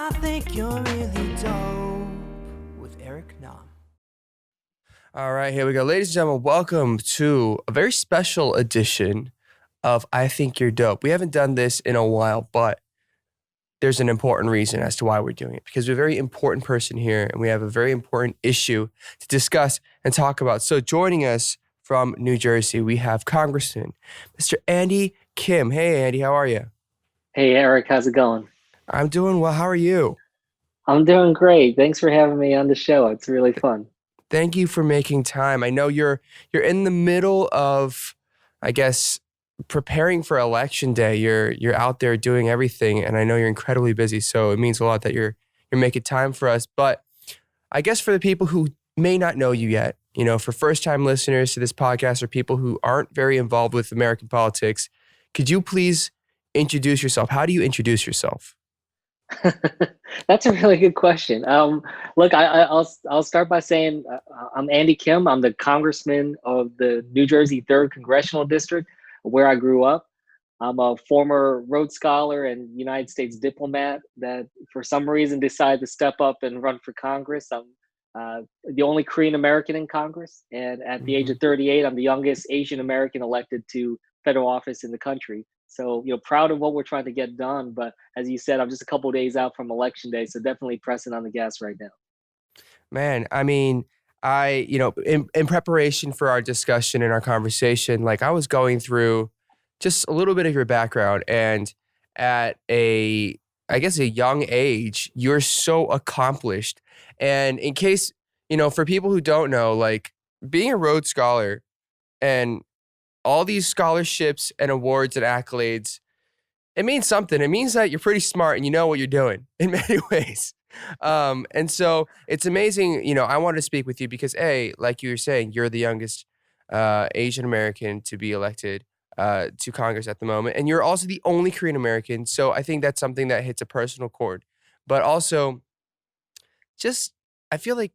I think you're really dope with Eric Nam. All right, here we go. Ladies and gentlemen, welcome to a very special edition of I Think You're Dope. We haven't done this in a while, but there's an important reason as to why we're doing it, because we have a very important person here and we have a very important issue to discuss and talk about. So joining us from New Jersey, we have Congressman Mr. Andy Kim. Hey, Andy, how are you? Hey Eric, how's it going? I'm doing well. How are you? I'm doing great. Thanks for having me on the show. It's really fun. Thank you for making time. I know you're in the middle of, I guess, preparing for election day. You're out there doing everything, and I know you're incredibly busy. So it means a lot that you're making time for us. But I guess for the people who may not know you yet, for first time listeners to this podcast or people who aren't very involved with American politics, could you please introduce yourself? How do you introduce yourself? That's a really good question. Look, I'll start by saying I'm Andy Kim. I'm the congressman of the New Jersey 3rd Congressional District, where I grew up. I'm a former Rhodes Scholar and United States diplomat that, for some reason, decided to step up and run for Congress. I'm the only Korean American in Congress, and at the age Mhm. of 38, I'm the youngest Asian American elected to federal office in the country. So, proud of what we're trying to get done. But as you said, I'm just a couple of days out from election day, so definitely pressing on the gas right now. Man, I mean, in preparation for our discussion and our conversation, like I was going through just a little bit of your background, and at I guess, a young age, you're so accomplished. And in case, for people who don't know, like being a Rhodes Scholar and all these scholarships and awards and accolades, it means something. It means that you're pretty smart and you know what you're doing in many ways. And so it's amazing. I wanted to speak with you because, like you were saying, you're the youngest Asian American to be elected to Congress at the moment. And you're also the only Korean American. So I think that's something that hits a personal chord. But also, just, I feel like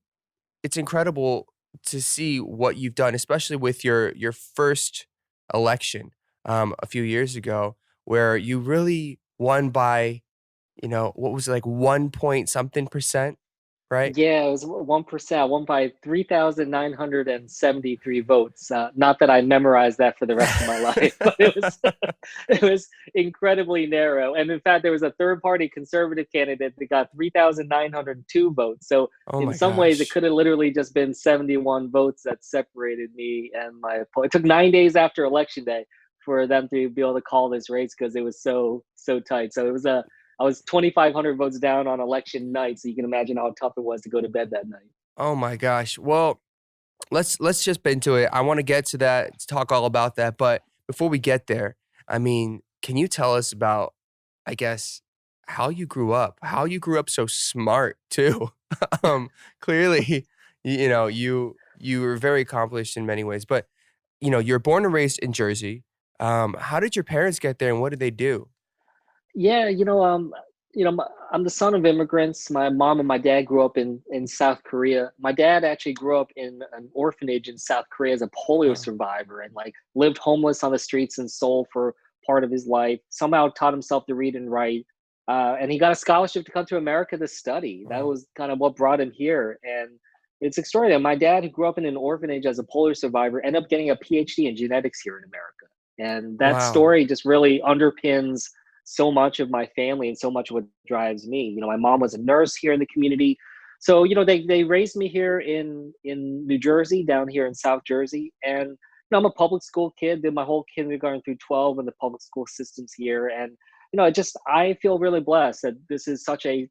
it's incredible to see what you've done, especially with your first election a few years ago, where you really won by, what was it, like 1 point something percent, right? Yeah, it was 1%. I won by 3,973 votes. Not that I memorized that for the rest of my life, but it was it was incredibly narrow. And in fact, there was a third party conservative candidate that got 3,902 votes. So Oh in my some ways, it gosh. could have literally just been 71 votes that separated me and my opponent. It took 9 days after election day for them to be able to call this race because it was so tight. So it was a I was 2,500 votes down on election night, so you can imagine how tough it was to go to bed that night. Oh my gosh. Well, let's just get into it. I want to get to that, to talk all about that. But before we get there, I mean, can you tell us about, I guess, how you grew up so smart too? Clearly, you were very accomplished in many ways, but you're born and raised in Jersey. How did your parents get there and what did they do? Yeah, I'm the son of immigrants. My mom and my dad grew up in South Korea. My dad actually grew up in an orphanage in South Korea as a polio Wow. survivor and like lived homeless on the streets in Seoul for part of his life. Somehow taught himself to read and write. And he got a scholarship to come to America to study. That Wow. was kind of what brought him here. And it's extraordinary. My dad, who grew up in an orphanage as a polio survivor, ended up getting a PhD in genetics here in America. And that Wow. story just really underpins so much of my family and so much of what drives me. My mom was a nurse here in the community. So, they raised me here in New Jersey, down here in South Jersey. And I'm a public school kid, did my whole kindergarten through 12 in the public school systems here. And I feel really blessed that this is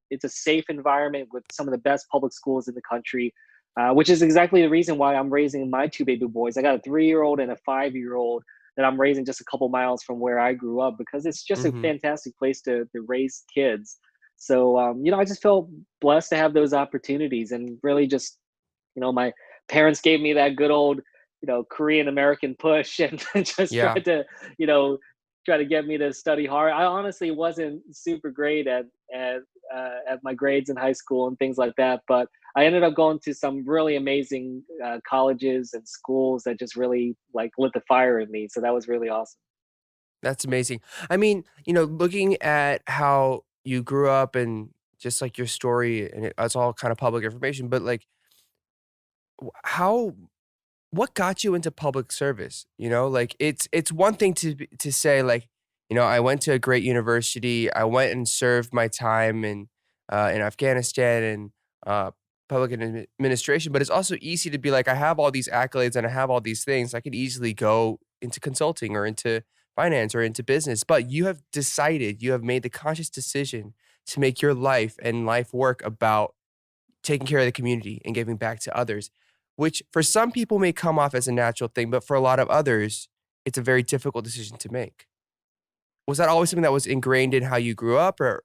it's a safe environment with some of the best public schools in the country, which is exactly the reason why I'm raising my two baby boys. I got a 3-year-old and a 5-year-old that I'm raising just a couple miles from where I grew up because it's just a Hmm. fantastic place to raise kids. So, I just felt blessed to have those opportunities and really just, my parents gave me that good old, Korean American push and just Yeah. tried to, you know, try to get me to study hard. I honestly wasn't super great at my grades in high school and things like that, but I ended up going to some really amazing colleges and schools that just really like lit the fire in me. So that was really awesome. That's amazing. I mean, looking at how you grew up and just like your story, and it's all kind of public information. But like, how what got you into public service? You know, like it's one thing to say like, you know, I went to a great university, I went and served my time in Afghanistan and uh, public administration, but it's also easy to be like, I have all these accolades and I have all these things. I could easily go into consulting or into finance or into business, but you have decided, you have made the conscious decision to make your life and life work about taking care of the community and giving back to others, which for some people may come off as a natural thing, but for a lot of others, it's a very difficult decision to make. Was that always something that was ingrained in how you grew up or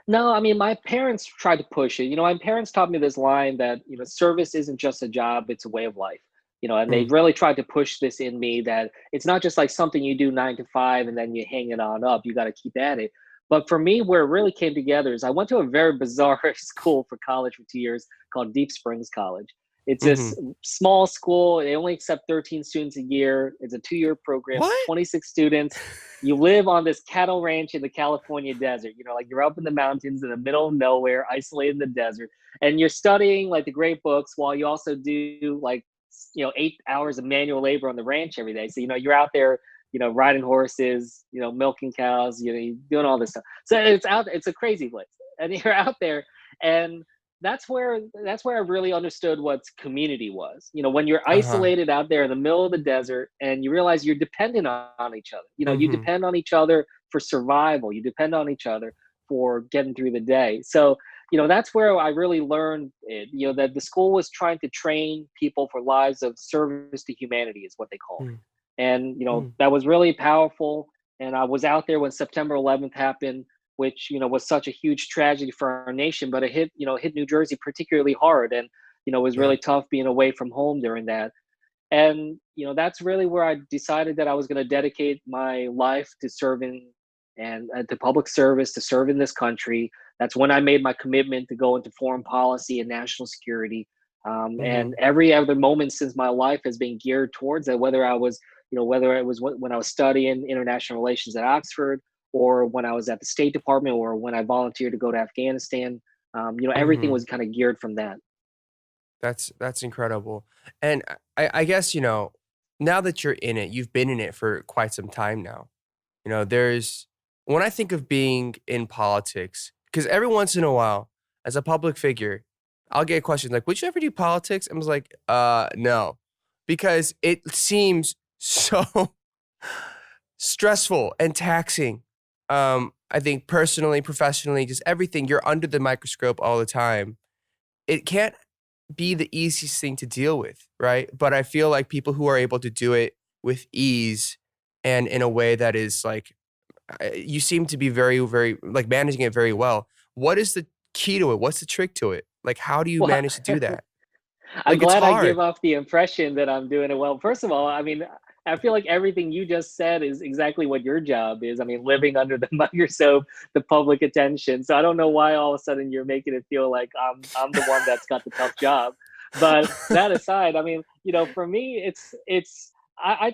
No, I mean, my parents tried to push it. My parents taught me this line that, service isn't just a job, it's a way of life. And they mm, really tried to push this in me that it's not just like something you do 9 to 5 and then you hang it on up. You got to keep at it. But for me, where it really came together is I went to a very bizarre school for college for 2 years called Deep Springs College. It's this mhm. small school. They only accept 13 students a year. It's a 2-year program, What? 26 students. You live on this cattle ranch in the California desert. Like you're up in the mountains in the middle of nowhere, isolated in the desert, and you're studying like the great books while you also do like 8 hours of manual labor on the ranch every day. So you're out there, riding horses, milking cows, you're doing all this stuff. So it's a crazy place, and you're out there, and that's where I really understood what community was. When you're Uh-huh. isolated out there in the middle of the desert and you realize you're dependent on each other. You Mhm. depend on each other for survival. You depend on each other for getting through the day. So, that's where I really learned it, that the school was trying to train people for lives of service to humanity is what they called Mm, it. And, mm, that was really powerful. And I was out there when September 11th happened, which was such a huge tragedy for our nation. But it hit New Jersey particularly hard, and it was yeah. really tough being away from home during that. And that's really where I decided that I was going to dedicate my life to serving and to public service, to serve in this country. That's when I made my commitment to go into foreign policy and national security. And Mhm. every other moment since my life has been geared towards that, whether it was when I was studying international relations at Oxford, or when I was at the State Department, or when I volunteered to go to Afghanistan. Everything Mhm. was kind of geared from that. That's incredible. And I guess, you know, now that you're in it, you've been in it for quite some time now. You know, there's when I think of being in politics, because every once in a while, as a public figure, I'll get questions like, "Would you ever do politics?" I was like, no," because it seems so stressful and taxing. I think personally, professionally, just everything. You're under the microscope all the time. It can't be the easiest thing to deal with, right? But I feel like people who are able to do it with ease and in a way that is like you seem to be very, very like managing it very well. What is the key to it? What's the trick to it? Like, how do you Well, manage to do that? I'm Like, it's glad I give hard. off the impression that I'm doing it well. First of all, I mean, I feel like everything you just said is exactly what your job is. I mean, living under the microscope, the public attention. So I don't know why all of a sudden you're making it feel like I'm the one that's got the tough job. But that aside, I mean, for me, I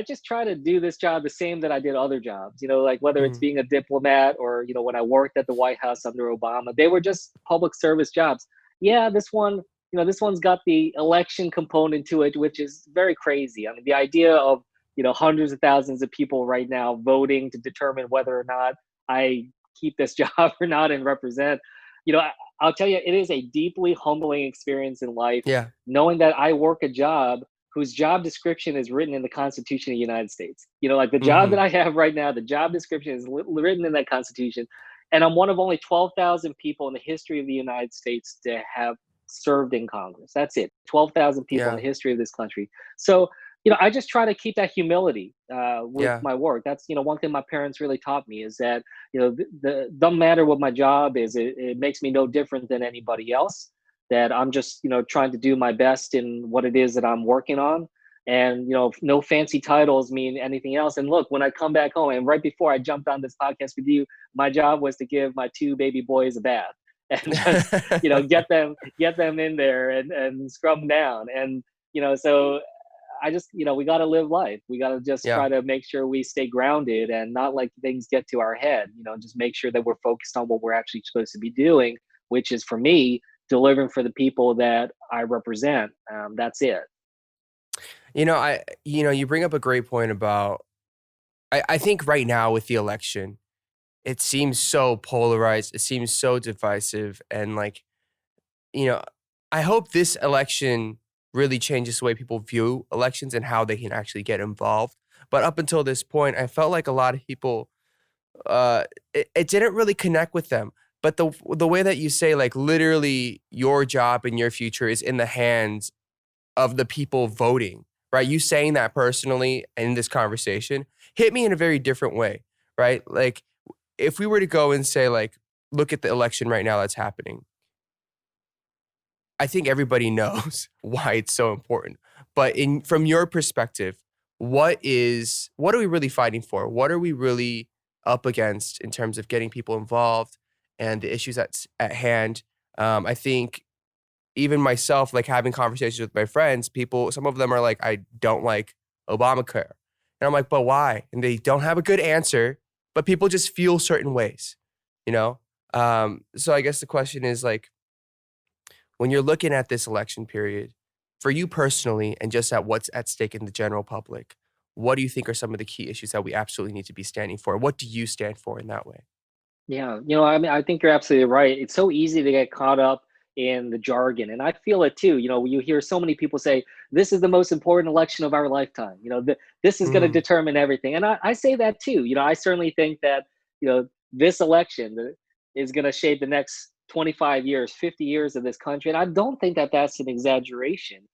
just try to do this job the same that I did other jobs. Like whether it's Mm, being a diplomat or when I worked at the White House under Obama, they were just public service jobs. Yeah, this one's got the election component to it, which is very crazy. I mean, the idea of hundreds of thousands of people right now voting to determine whether or not I keep this job or not and represent. I'll tell you, it is a deeply humbling experience in life, yeah. knowing that I work a job whose job description is written in the Constitution of the United States. Like the job that Mhm. I have right now, the job description is written in that Constitution, and I'm one of only 12,000 people in the history of the United States to have served in Congress. That's it. 12,000 people in Yeah. the history of this country. So, I just try to keep that humility with Yeah. my work. That's, one thing my parents really taught me is that, doesn't matter what my job is, it makes me no different than anybody else. That I'm just, trying to do my best in what it is that I'm working on. And, no fancy titles mean anything else. And look, when I come back home, and right before I jumped on this podcast with you, my job was to give my two baby boys a bath and just get them in there and scrub them down. And so I just, we got to live life. We got to just Yeah. try to make sure we stay grounded and not let things get to our head. Just make sure that we're focused on what we're actually supposed to be doing, which is for me delivering for the people that I represent. That's it. You bring up a great point about, I think right now with the election, it seems so polarized. It seems so divisive. And like, you know, I hope this election really changes the way people view elections and how they can actually get involved. But up until this point, I felt like a lot of people, it didn't really connect with them. But the way that you say, like, literally your job and your future is in the hands of the people voting, right? You saying that personally in this conversation hit me in a very different way, right? Like, if we were to go and say, like, look at the election right now that's happening, I think everybody knows why it's so important. But from your perspective, what are we really fighting for? What are we really up against in terms of getting people involved and the issues at hand? I think even myself, like having conversations with my friends, some of them are like, I don't like Obamacare. And I'm like, but why? And they don't have a good answer, but people just feel certain ways, you know? So I guess the question is like, when you're looking at this election period, for you personally, and just at what's at stake in the general public, what do you think are some of the key issues that we absolutely need to be standing for? What do you stand for in that way? Yeah, I mean, I think you're absolutely right. It's so easy to get caught up in the jargon, and I feel it too. You hear so many people say, "This is the most important election of our lifetime." This is going to Mm, determine everything, and I say that too. I certainly think that this election is going to shape the next 25 years, 50 years of this country, and I don't think that that's an exaggeration.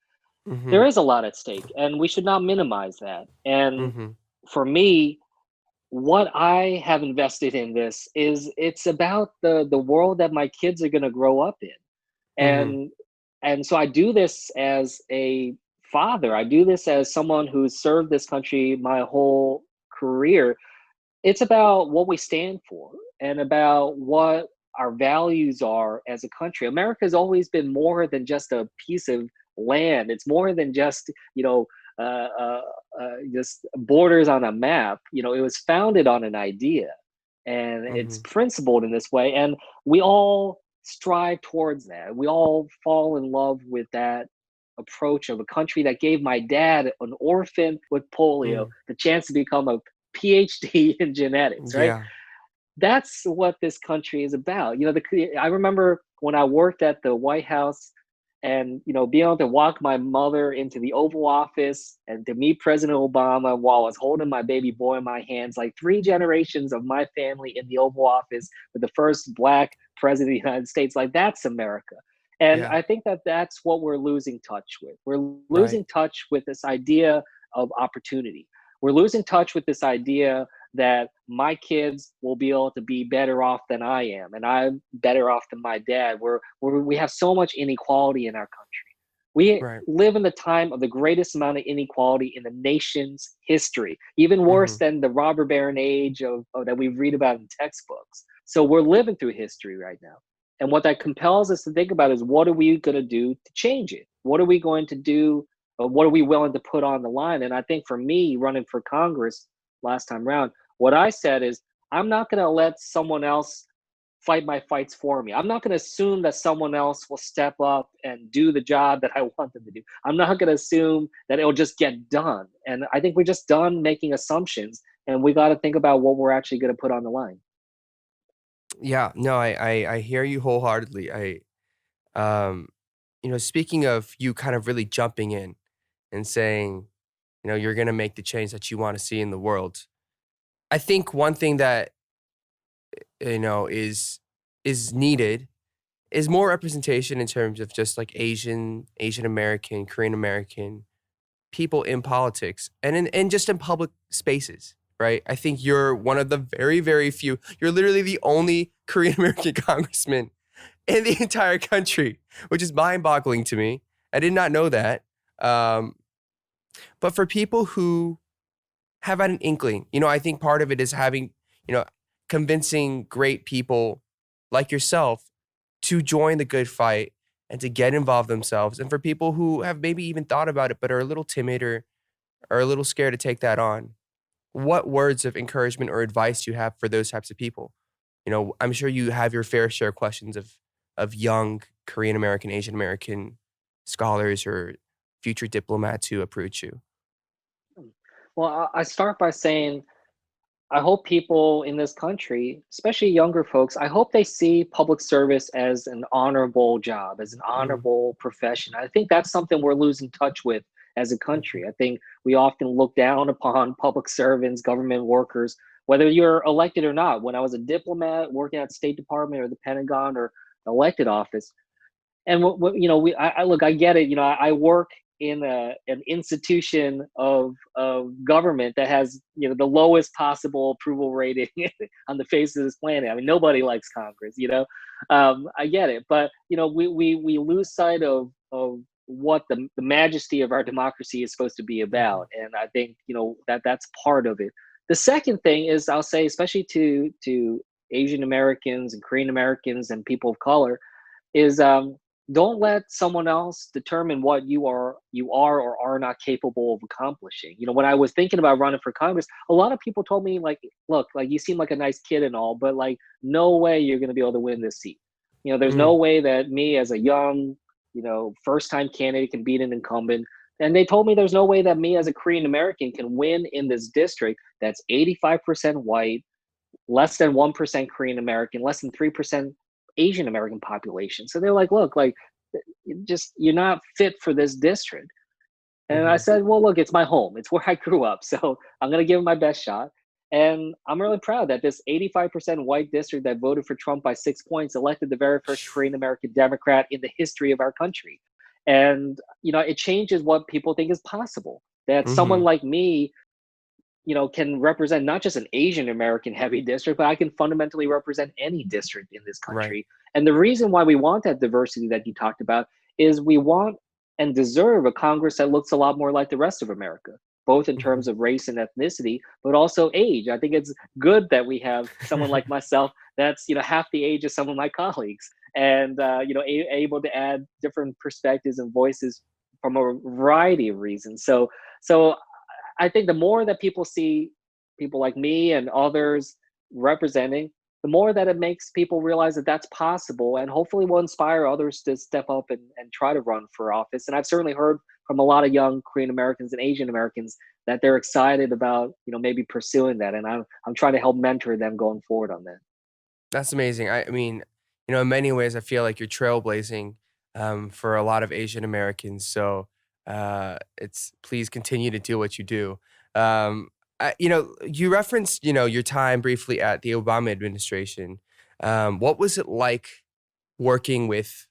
mm-hmm, There is a lot at stake, and we should not minimize that. And mm-hmm, for me, what I have invested in this is it's about the world that my kids are going to grow up in. mm-hmm, And so I do this as a father. I do this as someone who's served this country my whole career. It's about what we stand for and about what our values are as a country. America has always been more than just a piece of land. It's more than just, uh, uh, just borders on a map. It was founded on an idea, and it's mm-hmm. principled in this way. And we all strive towards that. We all fall in love with that approach of a country that gave my dad, an orphan with polio, Mm, the chance to become a PhD in genetics, right? yeah, That's what this country is about. I remember when I worked at the White House and, being able to walk my mother into the Oval Office and to meet President Obama while I was holding my baby boy in my hands, like three generations of my family in the Oval Office with the first Black president of the United States, like that's America. And yeah, I think that that's what we're losing touch with. We're right, losing touch with this idea of opportunity. We're losing touch with this idea that my kids will be able to be better off than I am, and I'm better off than my dad. We have so much inequality in our country. We right, live in the time of the greatest amount of inequality in the nation's history, even mm-hmm, worse than the robber baron age of that we read about in textbooks. So we're living through history right now. And what that compels us to think about is what are we going to do to change it? What are we going to do? What are we willing to put on the line? And I think for me, running for Congress last time around, what I said is, I'm not going to let someone else fight my fights for me. I'm not going to assume that someone else will step up and do the job that I want them to do. I'm not going to assume that it'll just get done. And I think we're just done making assumptions, and we got to think about what we're actually going to put on the line. yeah. No, I hear you wholeheartedly. Um, speaking of you kind of really jumping in and saying, you're going to make the change that you want to see in the world. I think one thing that, is needed is more representation in terms of just like Asian American, Korean American people in politics and in just in public spaces, right? I think you're one of the very, very few. You're literally the only Korean American congressman in the entire country, which is mind-boggling to me. I did not know that. Um, but for people who have had an inkling, I think part of it is having, you know, convincing great people like yourself to join the good fight and to get involved themselves. And for people who have maybe even thought about it but are a little timid or are a little scared to take that on, what words of encouragement or advice do you have for those types of people? You know, I'm sure you have your fair share of questions of young Korean American, Asian American scholars or future diplomats who approach you. Well, I start by saying I hope people in this country, especially younger folks, I hope they see public service as an honorable job, as an Mm, honorable profession. I think that's something we're losing touch with as a mhm, country. I think we often look down upon public servants, government workers, whether you're elected or not. When I was a diplomat working at State Department or the Pentagon or elected office, and I look, I get it. I work in an institution of government that has the lowest possible approval rating on the face of this planet. I mean, nobody likes Congress. I get it, but we lose sight of what the majesty of our democracy is supposed to be mhm, about, and I think that's part of it. The second thing is, I'll say, especially to Asian Americans and Korean Americans and people of color, is don't let someone else determine what you are or are not capable of accomplishing. When I was thinking about running for Congress, a lot of people told me, like, look, like, you seem like a nice kid and all, but like, no way you're going to be able to win this seat. There's no mm, way that me as a young, first time candidate can beat an incumbent. And they told me there's no way that me as a Korean American can win in this district that's 85% white, less than 1% Korean American, less than 3% Asian American population. So they're like, look, like, you're not fit for this district. And I mhm. said, well, look, it's my home. It's where I grew up. So I'm going to give it my best shot. And I'm really proud that this 85% white district that voted for Trump by 6 points elected the very first Korean American Democrat in the history of our country. And, it changes what people think is possible. That someone Mhm. like me can represent not just an Asian American heavy district, but I can fundamentally represent any district in this Right. country. And the reason why we want that diversity that you talked about is we want and deserve a Congress that looks a lot more like the rest of America, both in terms Mhm. of race and ethnicity, but also age. I think it's good that we have someone like myself that's half the age of some of my colleagues, and able to add different perspectives and voices from a variety of reasons. So I think the more that people see people like me and others representing, the more that it makes people realize that that's possible, and hopefully will inspire others to step up and try to run for office. And I've certainly heard from a lot of young Korean Americans and Asian Americans that they're excited about, maybe pursuing that. And I'm trying to help mentor them going forward on that. That's amazing. I mean, in many ways, I feel like you're trailblazing for a lot of Asian Americans. So it's please continue to do what you do. You referenced your time briefly at the Obama administration. What was it like working with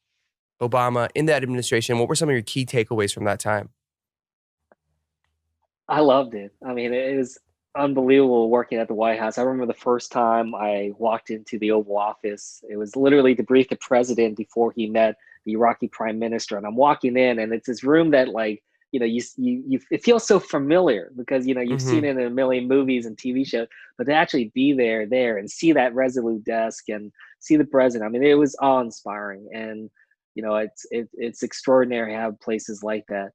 Obama in that administration? What were some of your key takeaways from that time? I loved it. I mean, it was unbelievable working at the White House. I remember the first time I walked into the Oval Office. It was literally to brief the president before he met the Iraqi prime minister. And I'm walking in, and it's this room that, like, it feels so familiar because you've seen Hmm. it in a million movies and TV shows, but to actually be there and see that resolute desk and see the president. I mean, it was awe inspiring, and it's extraordinary to have places like that.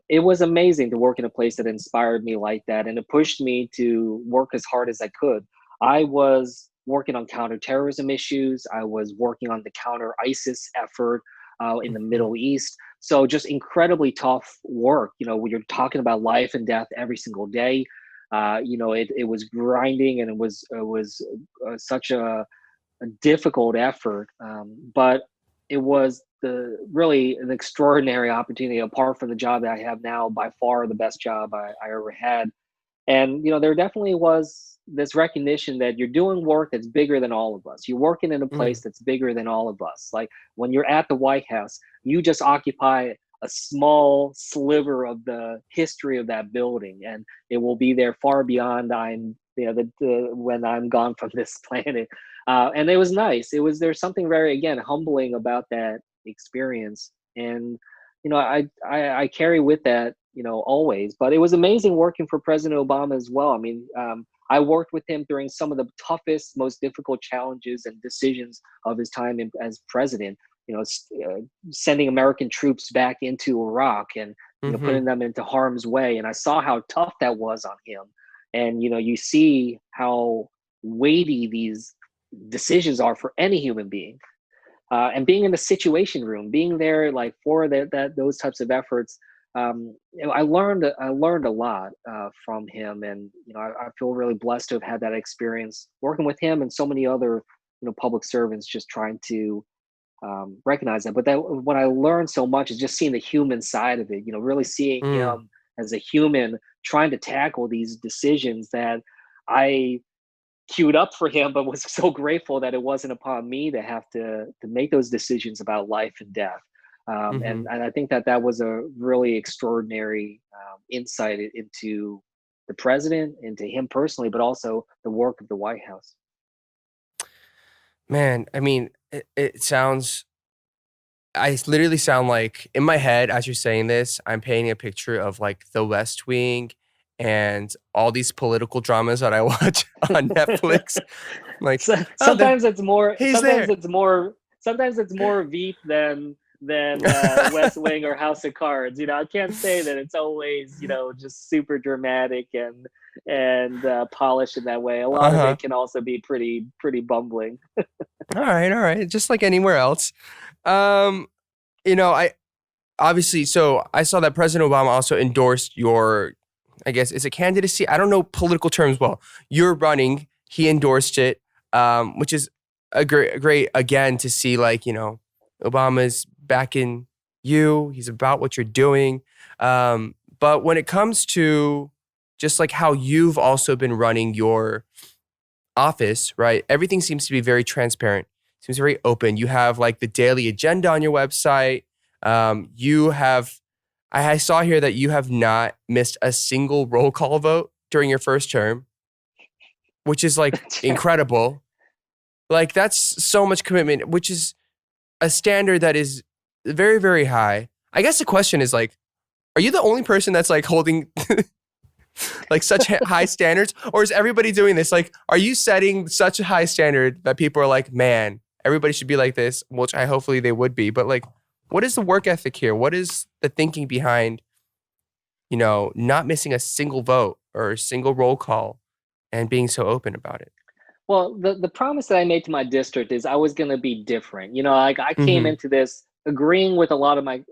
It was amazing to work in a place that inspired me like that, and it pushed me to work as hard as I could. I was working on counterterrorism issues. I was working on the counter ISIS effort in the Hmm. Middle East. So just incredibly tough work. You're talking about life and death every single day. It was grinding, and it was such a difficult effort, but it was the really an extraordinary opportunity. Apart from the job that I have now, by far the best job I ever had. And there definitely was this recognition that you're doing work that's bigger than all of us. You're working in a place Hmm. that's bigger than all of us. Like, when you're at the White House, you just occupy a small sliver of the history of that building, and it will be there far beyond I'm when I'm gone from this planet. And it was nice. There's something very, again, humbling about that experience, and I carry with that always. But it was amazing working for President Obama as well. I mean, I worked with him during some of the toughest, most difficult challenges and decisions of his time as president. Sending American troops back into Iraq, and Mm-hmm. putting them into harm's way. And I saw how tough that was on him. And, you see how weighty these decisions are for any human being. And being in the situation room, being there like for that those types of efforts, I learned a lot from him, and I feel really blessed to have had that experience working with him and so many other public servants, just trying to recognize that. But that what I learned so much is just seeing the human side of it. Really seeing Mm. him as a human trying to tackle these decisions that I queued up for him, but was so grateful that it wasn't upon me to have to make those decisions about life and death. Mm-hmm. And I think that that was a really extraordinary insight into the president, into him personally, but also the work of the White House. Man, I mean, it sounds I literally sound like in my head as you're saying this, I'm painting a picture of like The West Wing and all these political dramas that I watch on Netflix. Like, So, oh, there sometimes it's more. he's Sometimes there. it's more. Sometimes it's more Veep than West Wing or House of Cards. I can't say that it's always just super dramatic and polished in that way. A lot of Uh-huh. it can also be pretty bumbling. All right. Just like anywhere else. Um, I obviously so I saw that President Obama also endorsed your, I guess, is it candidacy? I don't know political terms well. You're running, he endorsed it, which is a great again to see like, Obama's backing you. He's about what you're doing. But when it comes to just like how you've also been running your office, right? Everything seems to be very transparent, seems very open. You have like the daily agenda on your website. You have, I saw here that you have not missed a single roll call vote during your first term, which is like incredible. Like that's so much commitment, which is a standard that is very, very high. I guess the question is like, are you the only person that's like holding like such high standards, or is everybody doing this? Like, are you setting such a high standard that people are like, man, everybody should be like this, which I hopefully they would be. But like, what is the work ethic here? What is the thinking behind, not missing a single vote or a single roll call and being so open about it? Well, the promise that I made to my district is I was going to be different. Like I came Mm-hmm. into this agreeing with a lot of my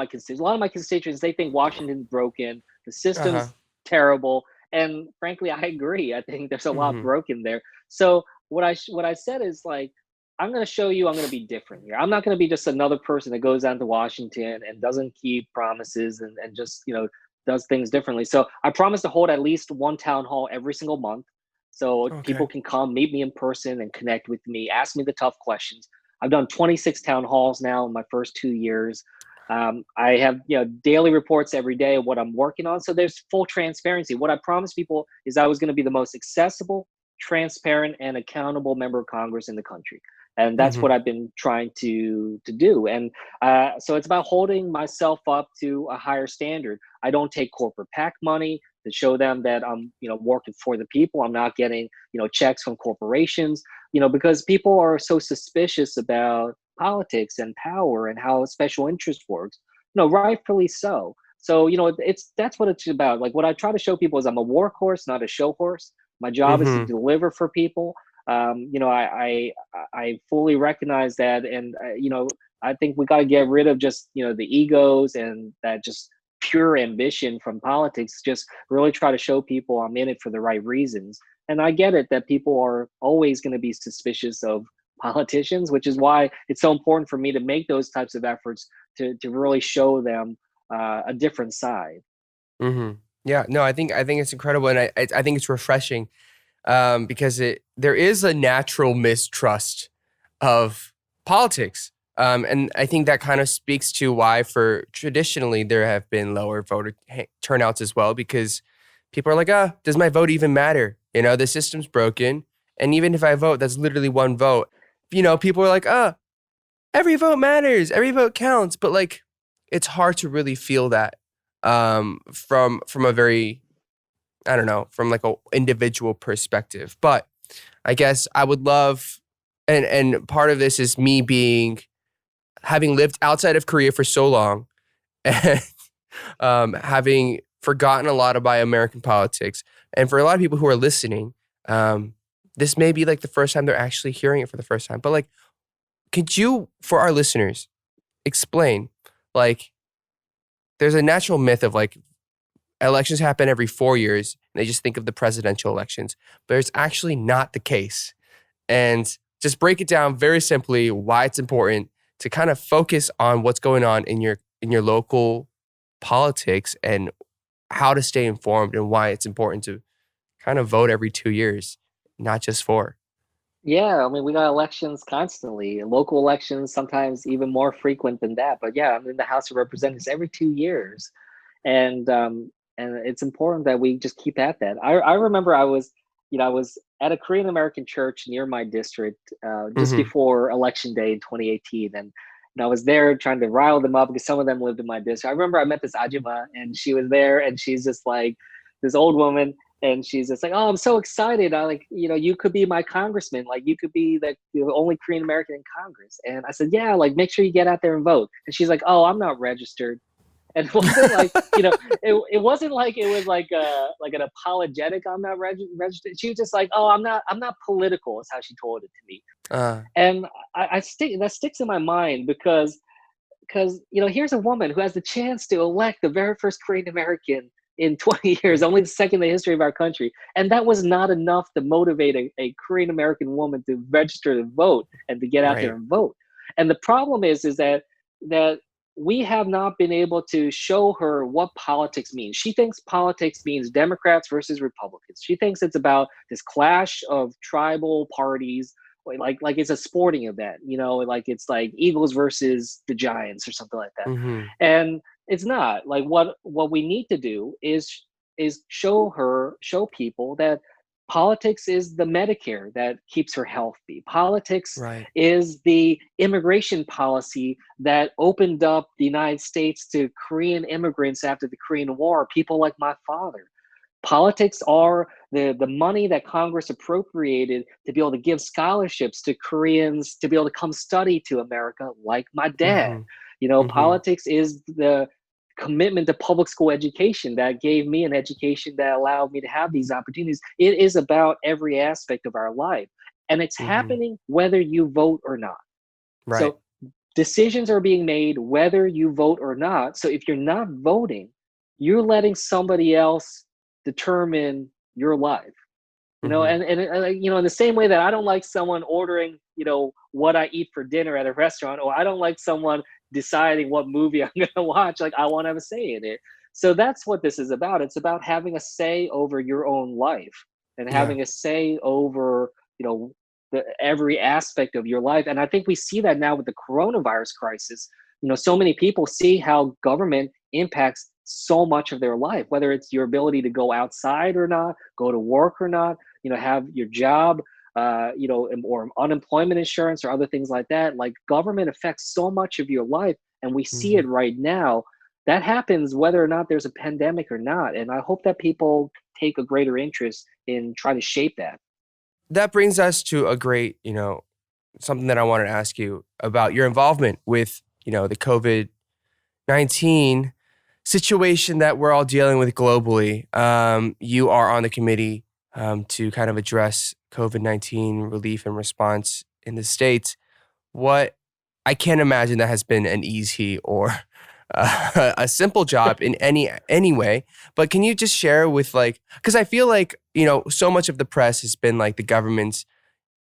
constituents. A lot of my constituents, they think Washington's broken, the Uh-huh. system's terrible, and frankly, I agree. I think there's a lot Mm-hmm. broken there. So what I said is like, I'm going to show you I'm going to be different here. I'm not going to be just another person that goes down to Washington and doesn't keep promises and just does things differently. So I promise to hold at least one town hall every single month, so people Okay. can come meet me in person and connect with me, ask me the tough questions. I've done 26 town halls now in my first 2 years. I have daily reports every day of what I'm working on, so there's full transparency. What I promised people is I was going to be the most accessible, transparent, and accountable member of Congress in the country, and that's Mm-hmm. what I've been trying to do. And so it's about holding myself up to a higher standard. I don't take corporate PAC money to show them that I'm working for the people. I'm not getting checks from corporations, because people are so suspicious about politics and power and how special interest works. Rightfully so. So it's that's what it's about. Like what I try to show people is I'm a workhorse, not a show horse. My job is to Mm-hmm. deliver for people. I fully recognize that, and I think we got to get rid of just the egos and that just pure ambition from politics. Just really try to show people I'm in it for the right reasons. And I get it that people are always going to be suspicious of politicians, which is why it's so important for me to make those types of efforts to really show them a different side. Mm-hmm. Yeah, no, I think it's incredible, and I think it's refreshing, because there is a natural mistrust of politics, and I think that kind of speaks to why, for traditionally, there have been lower voter turnouts as well, because people are like, does my vote even matter? The system's broken, and even if I vote, that's literally one vote. People are like, every vote matters, every vote counts, but like, it's hard to really feel that, from a very, I don't know, from like a individual perspective. But I guess I would love, and part of this is me having lived outside of Korea for so long, and having forgotten a lot about American politics. And for a lot of people who are listening, this may be like the first time they're actually hearing it for the first time. But like, could you, for our listeners, explain, like, there's a natural myth of like elections happen every 4 years, and they just think of the presidential elections, but it's actually not the case. And just break it down very simply why it's important to kind of focus on what's going on in your local politics and how to stay informed and why it's important to kind of vote every 2 years, not just four. Yeah, I mean, we got elections constantly, local elections, sometimes even more frequent than that. But yeah, I'm in the House of Representatives every 2 years, and it's important that we just keep at that. I remember I was at a Korean American church near my district just Mm-hmm. before Election Day in 2018, and I was there trying to rile them up because some of them lived in my district. I remember I met this ajumma, and she was there, and she's just like this old woman, and she's just like, "Oh, I'm so excited! I like, you could be my congressman. Like, you could be the only Korean American in Congress." And I said, "Yeah, like, make sure you get out there and vote." And she's like, "Oh, I'm not registered." And it wasn't like, it wasn't like it was like an apologetic. I'm not registered. She was just like, "Oh, I'm not political," is how she told it to me. Uh, And I stick that sticks in my mind because here's a woman who has the chance to elect the very first Korean American in 20 years, only the second in the history of our country, and that was not enough to motivate a Korean American woman to register to vote and to get out there right. and vote. And the problem is that we have not been able to show her what politics means. She thinks politics means Democrats versus Republicans. She thinks it's about this clash of tribal parties, like it's a sporting event, like it's like Eagles versus the Giants or something like that. Mm-hmm. And it's not. Like, what we need to do is show people that politics is the Medicare that keeps her healthy. Politics Right. is the immigration policy that opened up the United States to Korean immigrants after the Korean War, people like my father. Politics are the money that Congress appropriated to be able to give scholarships to Koreans to be able to come study to America, like my dad. Mm-hmm. Mm-hmm. Politics is the commitment to public school education that gave me an education that allowed me to have these opportunities. It is about every aspect of our life, and it's Mm-hmm. happening whether you vote or not. Right. So decisions are being made whether you vote or not. So if you're not voting, you're letting somebody else determine your life. Mm-hmm. In the same way that I don't like someone ordering, what I eat for dinner at a restaurant, or I don't like someone deciding what movie I'm going to watch. Like, I want to have a say in it. So that's what this is about. It's about having a say over your own life and Yeah. having a say over, every aspect of your life. And I think we see that now with the coronavirus crisis. So many people see how government impacts so much of their life, whether it's your ability to go outside or not, go to work or not, have your job, or unemployment insurance or other things like that. Like, government affects so much of your life, and we see Mm-hmm. it right now. That happens whether or not there's a pandemic or not. And I hope that people take a greater interest in trying to shape that. That brings us to a great, something that I wanted to ask you about your involvement with, the COVID-19 situation that we're all dealing with globally. You are on the committee to kind of address COVID-19 relief and response in the States. What I can't imagine that has been an easy or a simple job in any way. But can you just share with like, because I feel like, so much of the press has been like the government's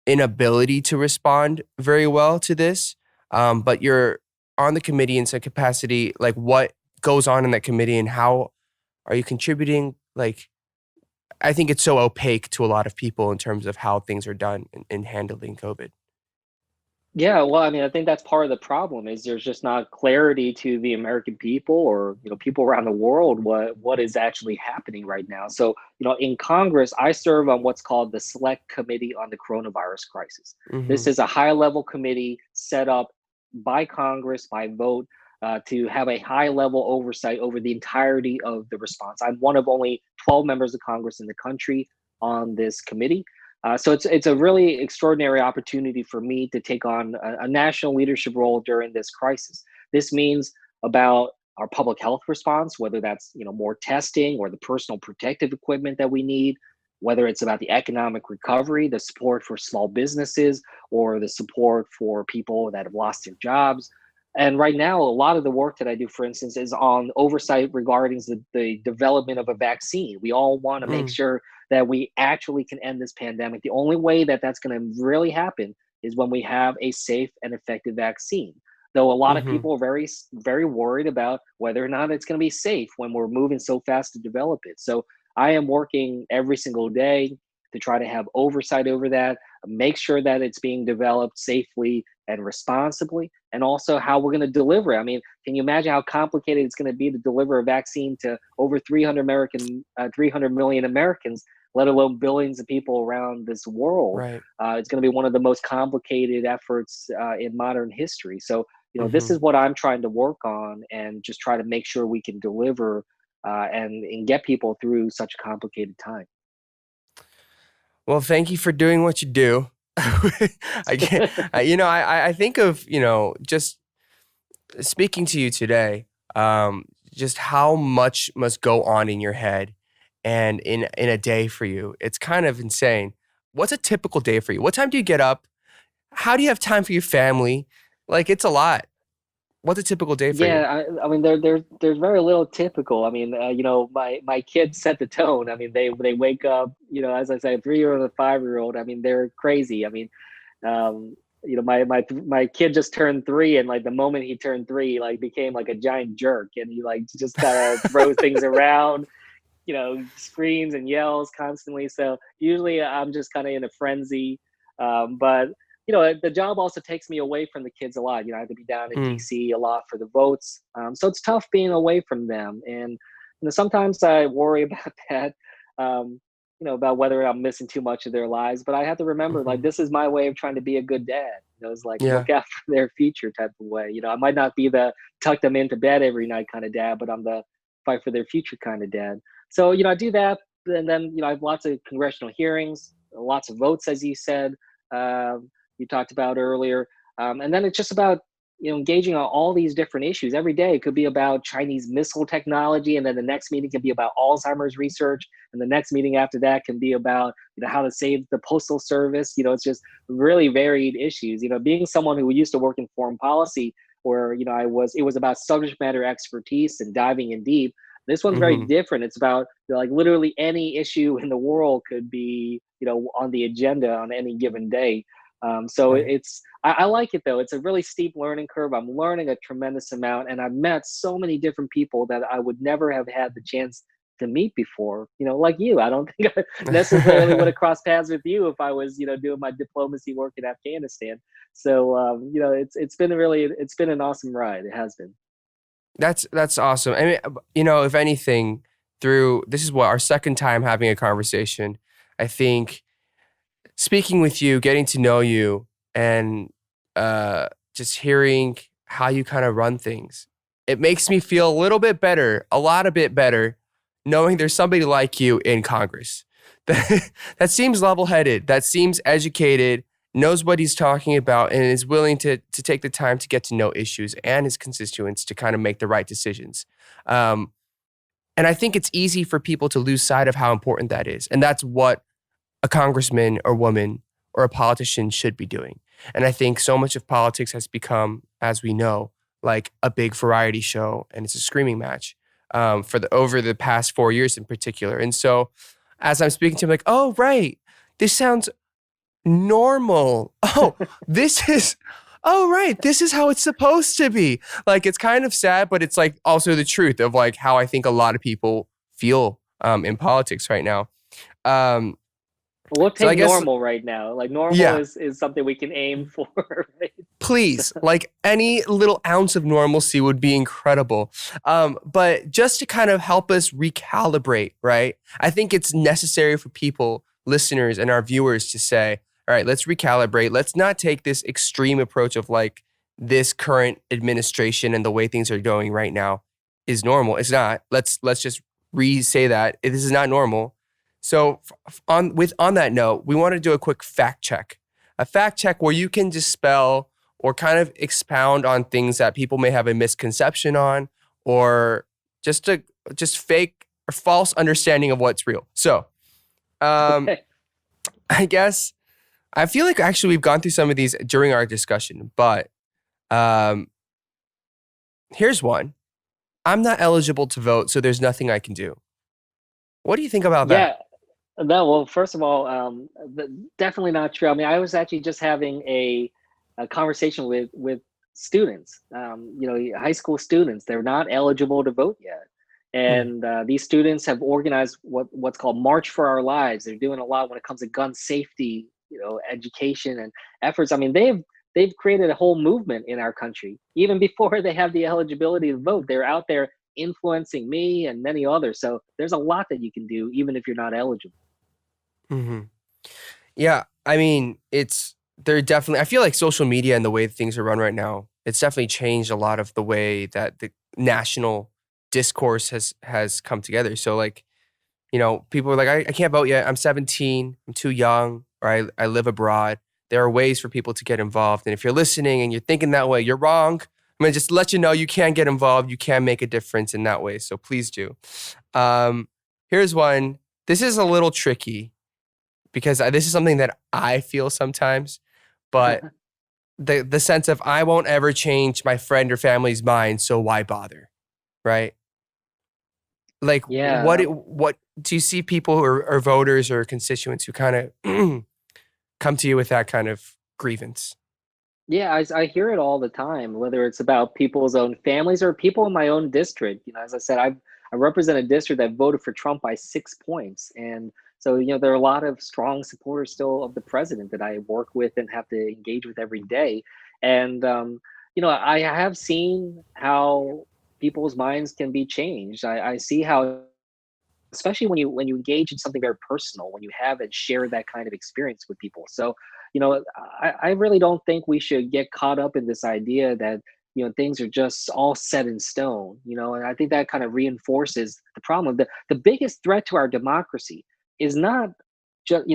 inability to respond very well to this. But you're on the committee in some capacity. Like, what goes on in that committee and how are you contributing? Like, I think it's so opaque to a lot of people in terms of how things are done in handling COVID. Yeah, well, I mean, I think that's part of the problem is there's just not clarity to the American people or people around the world what is actually happening right now. So, in Congress, I serve on what's called the Select Committee on the Coronavirus Crisis. Mm-hmm. This is a high-level committee set up by Congress by vote to have a high-level oversight over the entirety of the response. I'm one of only 12 members of Congress in the country on this committee. So it's a really extraordinary opportunity for me to take on a national leadership role during this crisis. This means about our public health response, whether that's more testing or the personal protective equipment that we need, whether it's about the economic recovery, the support for small businesses, or the support for people that have lost their jobs. And right now, a lot of the work that I do, for instance, is on oversight regarding the development of a vaccine. We all want to make Mm, sure that we actually can end this pandemic. The only way that that's going to really happen is when we have a safe and effective vaccine. Though a lot of mm-hmm. people are very worried about whether or not it's going to be safe when we're moving so fast to develop it. So I am working every single day to try to have oversight over that, make sure that it's being developed safely and responsibly, and also how we're going to deliver it. I mean, can you imagine how complicated it's going to be to deliver a vaccine to over 300 million Americans, let alone billions of people around this world? Right. It's going to be one of the most complicated efforts in modern history. So, this Mm-hmm. is what I'm trying to work on and just try to make sure we can deliver and get people through such a complicated time. Well, thank you for doing what you do. I can't, I think of, just speaking to you today, just how much must go on in your head and in a day for you. It's kind of insane. What's a typical day for you? What time do you get up? How do you have time for your family? Like, it's a lot. What's a typical day for you? Yeah, I mean, there's very little typical. I mean, my kids set the tone. I mean, they wake up, as I say, a 3-year-old and a 5-year-old. I mean, they're crazy. I mean, um, my kid just turned 3, and like the moment he turned 3, he like became like a giant jerk, and he like just kind of throws things around, screams and yells constantly. So usually I'm just kind of in a frenzy. But the job also takes me away from the kids a lot. I have to be down in Mm, DC a lot for the votes. So it's tough being away from them. And sometimes I worry about that. About whether I'm missing too much of their lives. But I have to remember, like, hmm. this is my way of trying to be a good dad. It's like Yeah. look after their future type of way. I might not be the tuck them into bed every night kind of dad, but I'm the fight for their future kind of dad. So, I do that. And then, I have lots of congressional hearings, lots of votes, as you said, you talked about earlier. And then it's just about, engaging on all these different issues every day. It could be about Chinese missile technology. And then the next meeting can be about Alzheimer's research. And the next meeting after that can be about, how to save the postal service. It's just really varied issues. Being someone who used to work in foreign policy, where, it was about subject matter expertise and diving in deep. This one's very Hmm. different. It's about, like, literally any issue in the world could be, on the agenda on any given day. So Right. I like it though. It's a really steep learning curve. I'm learning a tremendous amount, and I've met so many different people that I would never have had the chance to meet before. Like you, I don't think I necessarily would have crossed paths with you if I was, doing my diplomacy work in Afghanistan. So, it's been an awesome ride. It has been. That's awesome. I mean, if anything, through this is what our second time having a conversation. I think speaking with you, getting to know you, and just hearing how you kind of run things, it makes me feel a little bit better, a lot a bit better, knowing there's somebody like you in Congress that seems level-headed, that seems educated, knows what he's talking about, and is willing to take the time to get to know issues and his constituents to kind of make the right decisions. Um, and I think it's easy for people to lose sight of how important that is. And that's what a congressman or woman or a politician should be doing. And I think so much of politics has become, as we know, like a big variety show, and it's a screaming match for the over the past 4 years in particular. And so, as I'm speaking to him, like, oh right, this sounds normal. Oh, this is. Oh right, this is how it's supposed to be. Like it's kind of sad, but it's like also the truth of like how I think a lot of people feel in politics right now. Um, We'll so take I guess normal right now. Like, normal yeah, is something we can aim for, right? So, please, like any little ounce of normalcy would be incredible. But just to kind of help us recalibrate, right? I think it's necessary for people, listeners, and our viewers to say, all right, let's recalibrate. Let's not take this extreme approach of like this current administration and the way things are going right now is normal. It's not. Let's just re-say that this is not normal. So on that note, we want to do a quick fact check. A fact check where you can dispel or kind of expound on things that people may have a misconception on, or just fake or false understanding of what's real. So, um, Okay. I guess I feel like actually we've gone through some of these during our discussion, but um, here's one. I'm not eligible to vote, so there's nothing I can do. What do you think about that? Yeah. No, well, first of all, definitely not true. I mean, I was actually just having a conversation with students, high school students. They're not eligible to vote yet, Mm, and these students have organized what's called March for Our Lives. They're doing a lot when it comes to gun safety, education and efforts. I mean, they've created a whole movement in our country even before they have the eligibility to vote. They're out there influencing me and many others. So there's a lot that you can do even if you're not eligible. hmm Yeah, I mean, they're definitely. I feel like social media and the way things are run right now, it's definitely changed a lot of the way that the national discourse has come together. So like, people are like, I can't vote yet. I'm 17. I'm too young, or I live abroad. There are ways for people to get involved. And if you're listening and you're thinking that way, you're wrong. I'm gonna just let you know you can get involved. You can make a difference in that way. So please do. Um, Here's one. This is a little tricky because this is something that I feel sometimes, but the sense of I won't ever change my friend or family's mind, so why bother, right? Like, Yeah. what do you see people or voters or constituents who kind of come to you with that kind of grievance? Yeah, I hear it all the time, whether it's about people's own families or people in my own district. As I said, I represent a district that voted for Trump by 6 points, and so there are a lot of strong supporters still of the president that I work with and have to engage with every day. And I have seen how people's minds can be changed. I see how, especially when you engage in something very personal, when you have and share that kind of experience with people. So I really don't think we should get caught up in this idea that things are just all set in stone, and I think that kind of reinforces the problem. The biggest threat to our democracy is not just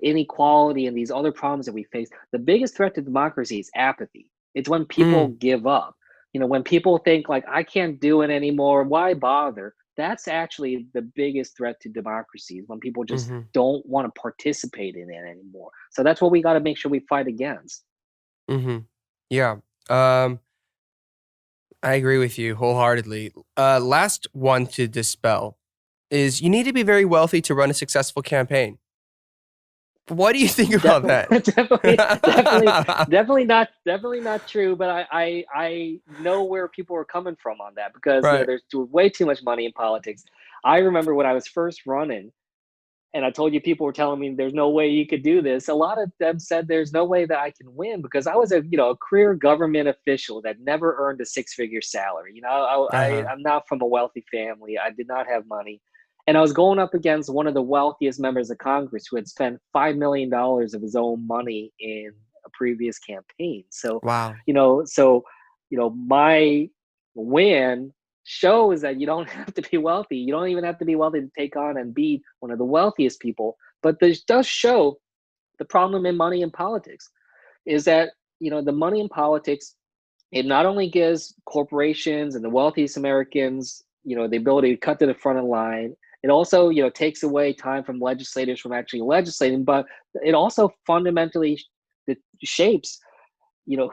inequality and these other problems that we face. The biggest threat to democracy is apathy. It's when people Mm, give up. When people think like, I can't do it anymore, why bother? That's actually the biggest threat to democracy, is when people just hmm don't want to participate in it anymore. So that's what we got to make sure we fight against. hmm Yeah. Um, I agree with you wholeheartedly. Last one to dispel is you need to be very wealthy to run a successful campaign. What do you think about that? Definitely, definitely not true. But I know where people are coming from on that, because Right. there's way too much money in politics. I remember when I was first running, and I told you people were telling me there's no way you could do this. A lot of them said there's no way that I can win, because I was a career government official that never earned a six-figure salary. Uh-huh. I'm not from a wealthy family. I did not have money, and I was going up against one of the wealthiest members of Congress who had spent $5 million of his own money in a previous campaign. So, Wow. my win shows that you don't have to be wealthy. You don't even have to be wealthy to take on and be one of the wealthiest people. But this does show the problem in money in politics, is that the money in politics, it not only gives corporations and the wealthiest Americans the ability to cut to the front of the line. It also takes away time from legislators from actually legislating, but it also fundamentally shapes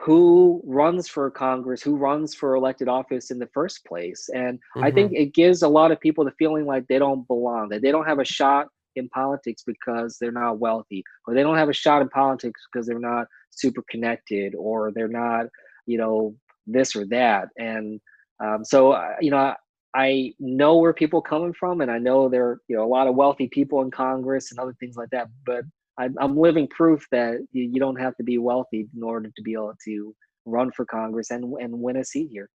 who runs for Congress, who runs for elected office in the first place. And I think hmm it gives a lot of people the feeling like they don't belong, that they don't have a shot in politics because they're not wealthy, or they don't have a shot in politics because they're not super connected, or they're not you know this or that. And so I know where people are coming from, and I know there are a lot of wealthy people in Congress and other things like that. But I'm living proof that you don't have to be wealthy in order to be able to run for Congress and win a seat here.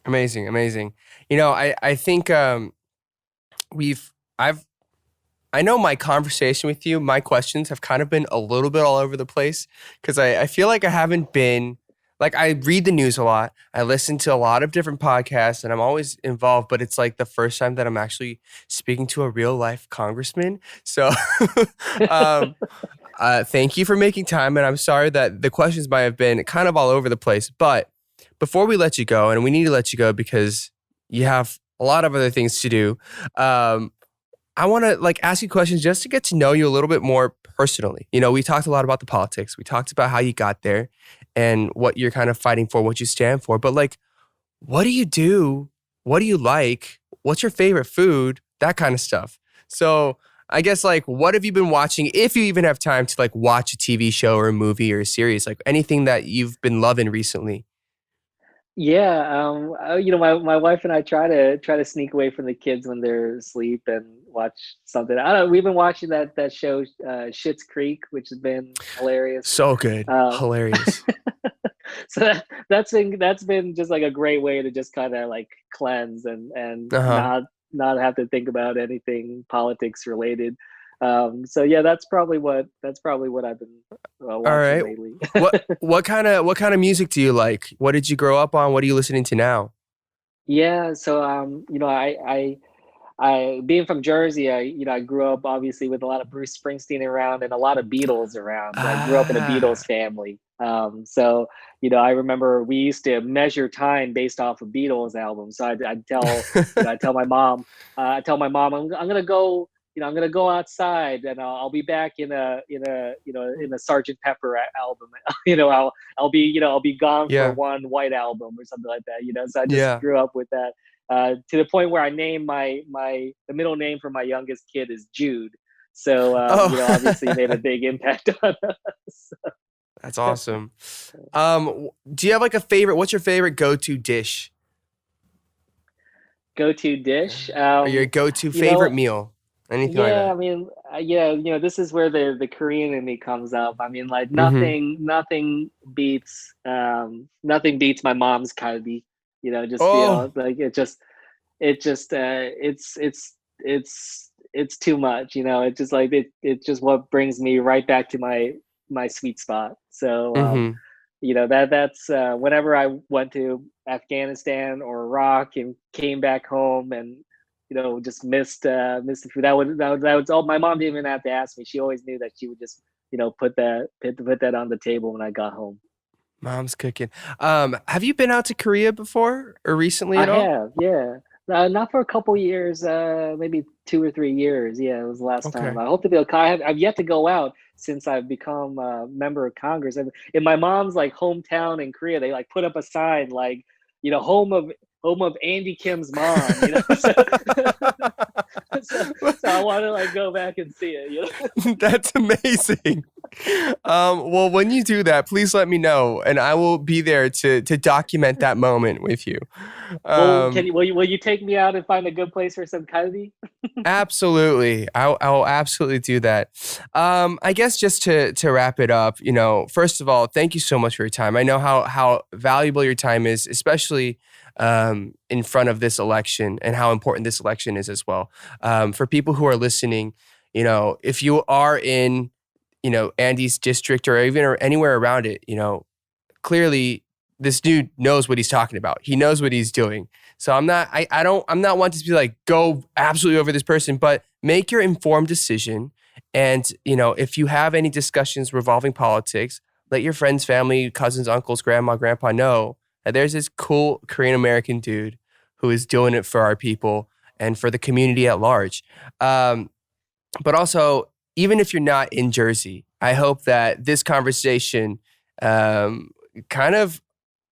Amazing, amazing. I think we've I've I know my conversation with you, my questions have kind of been a little bit all over the place because I feel like I haven't been like I read the news a lot. I listen to a lot of different podcasts and I'm always involved, but it's like the first time that I'm actually speaking to a real life congressman. So um, thank you for making time. And I'm sorry that the questions might have been kind of all over the place, but before we let you go, and we need to let you go because you have a lot of other things to do. Um, I want to like ask you questions just to get to know you a little bit more personally. You know, we talked a lot about the politics. We talked about how you got there and what you're kind of fighting for, what you stand for. But like, what do you do? What do you like? What's your favorite food? That kind of stuff. So I guess like, what have you been watching? If you even have time to like watch a TV show or a movie or a series, like anything that you've been loving recently. Yeah, my wife and I try to sneak away from the kids when they're asleep and watch something. I don't know. We've been watching that show, Schitt's Creek, which has been hilarious. So good. Um, Hilarious. so that's been just like a great way to just kind of like cleanse and Uh-huh. not have to think about anything politics related. So yeah, that's probably what I've been All watching right. lately. What kind of music do you like? What did you grow up on? What are you listening to now? Yeah, so I being from Jersey, I grew up obviously with a lot of Bruce Springsteen around and a lot of Beatles around. I grew up in a Beatles Ah, family. So I remember we used to measure time based off of Beatles albums. So I'd tell my mom, I'm gonna go, I'm gonna go outside and I'll be back in a Sergeant Pepper album. I'll be gone for yeah, one White Album or something like that. So I just yeah. grew up with that, to the point where I named the middle name for my youngest kid is Jude. So Oh, obviously made a big impact on us. that's awesome. Do you have like a favorite? What's your favorite go-to dish? Go-to dish. Or your go-to You favorite know, meal? Anything like yeah, that? I mean, yeah, this is where the Korean in me comes up. I mean, like Mm-hmm. nothing beats my mom's kalbi. Just Oh, like it's too much. It's just like it's just what brings me right back to my sweet spot. So mm-hmm. that's whenever I went to Afghanistan or Iraq and came back home and just missed the food. That was all. My mom didn't even have to ask me. She always knew that she would just put that on the table when I got home. Mom's cooking. Have you been out to Korea before or recently I at all? have, yeah. Not for a couple years, maybe 2 or 3 years. Yeah, it was the last time. Okay. I hope to be able. I've yet to go out since I've become a member of Congress. And in my mom's like hometown in Korea, they like put up a sign like, home of Andy Kim's mom. So, so I want to like go back and see it. That's amazing. Well, when you do that, please let me know, and I will be there to document that moment with you. Well, can Um, you will you take me out and find a good place for some kalbi? Absolutely, I'll absolutely do that. I guess just to wrap it up, first of all, thank you so much for your time. I know how valuable your time is, especially in front of this election, and how important this election is as well. For people who are listening, if you are in Andy's district or even or anywhere around it, clearly this dude knows what he's talking about. He knows what he's doing. So I'm not wanting to be like, go absolutely over this person, but make your informed decision. And, if you have any discussions revolving politics, let your friends, family, cousins, uncles, grandma, grandpa know that there's this cool Korean American dude who is doing it for our people and for the community at large. But also, even if you're not in Jersey, I hope that this conversation um, kind of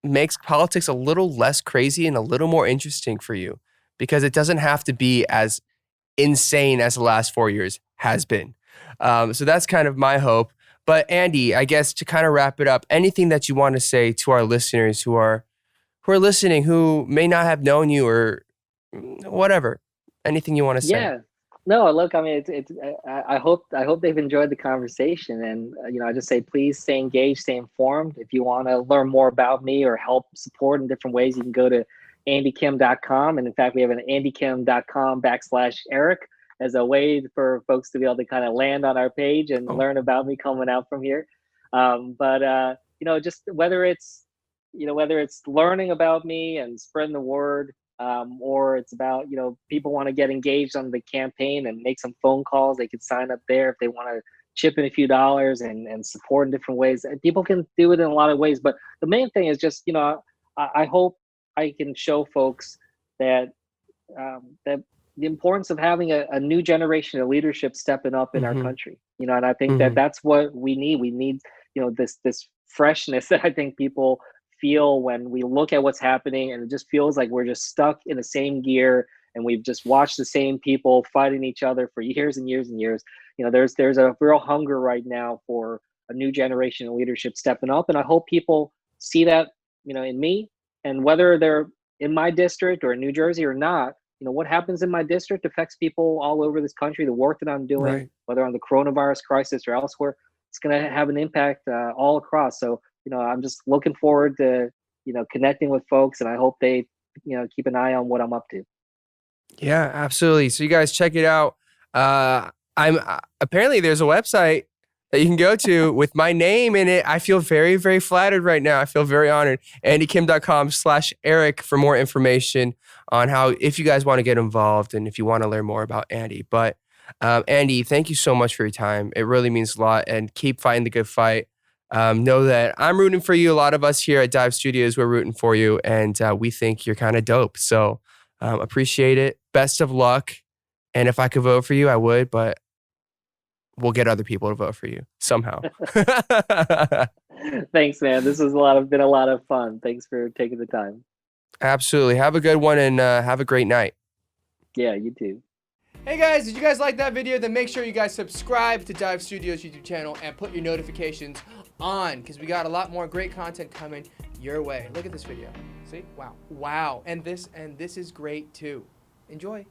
makes politics a little less crazy and a little more interesting for you because it doesn't have to be as insane as the last 4 years has been. So that's kind of my hope. But Andy, I guess to kind of wrap it up, anything that you want to say to our listeners who are listening who may not have known you or whatever, anything you want to say? Yeah. No, look, I mean, it's I hope they've enjoyed the conversation, and I just say please stay engaged, stay informed. If you want to learn more about me or help support in different ways, you can go to andykim.com, and in fact, we have an andykim.com/Eric as a way for folks to be able to kind of land on our page and Oh, learn about me coming out from here. But just whether it's learning about me and spreading the word, or it's about people want to get engaged on the campaign and make some phone calls. They could sign up there if they want to chip in a few dollars and support in different ways. And people can do it in a lot of ways, but the main thing is just I hope I can show folks that that the importance of having a new generation of leadership stepping up in our Mm-hmm. country. And I think that Mm-hmm. that's what we need. We need, this freshness that I think people feel when we look at what's happening, and it just feels like we're just stuck in the same gear, and we've just watched the same people fighting each other for years and years and years. There's a real hunger right now for a new generation of leadership stepping up, and I hope people see that, in me, and whether they're in my district or in New Jersey or not, what happens in my district affects people all over this country. The work that I'm doing, Right. whether on the coronavirus crisis or elsewhere, it's going to have an impact all across. So, I'm just looking forward to, connecting with folks, and I hope they, keep an eye on what I'm up to. Yeah, absolutely. So you guys check it out. I'm apparently there's a website that you can go to with my name in it. I feel very, very flattered right now. I feel very honored. AndyKim.com/Eric for more information on how, if you guys want to get involved and if you want to learn more about Andy. But Andy, thank you so much for your time. It really means a lot, and keep fighting the good fight. Know that I'm rooting for you. A lot of us here at Dive Studios, we're rooting for you, and we think you're kind of dope. So appreciate it. Best of luck. And if I could vote for you, I would, but we'll get other people to vote for you somehow. Thanks, man. This has been a lot of fun. Thanks for taking the time. Absolutely. Have a good one, and have a great night. Yeah, you too. Hey guys, did you guys like that video? Then make sure you guys subscribe to Dive Studios YouTube channel and put your notifications on, because we got a lot more great content coming your way. Look at this video. See? Wow. Wow. And this is great too. Enjoy.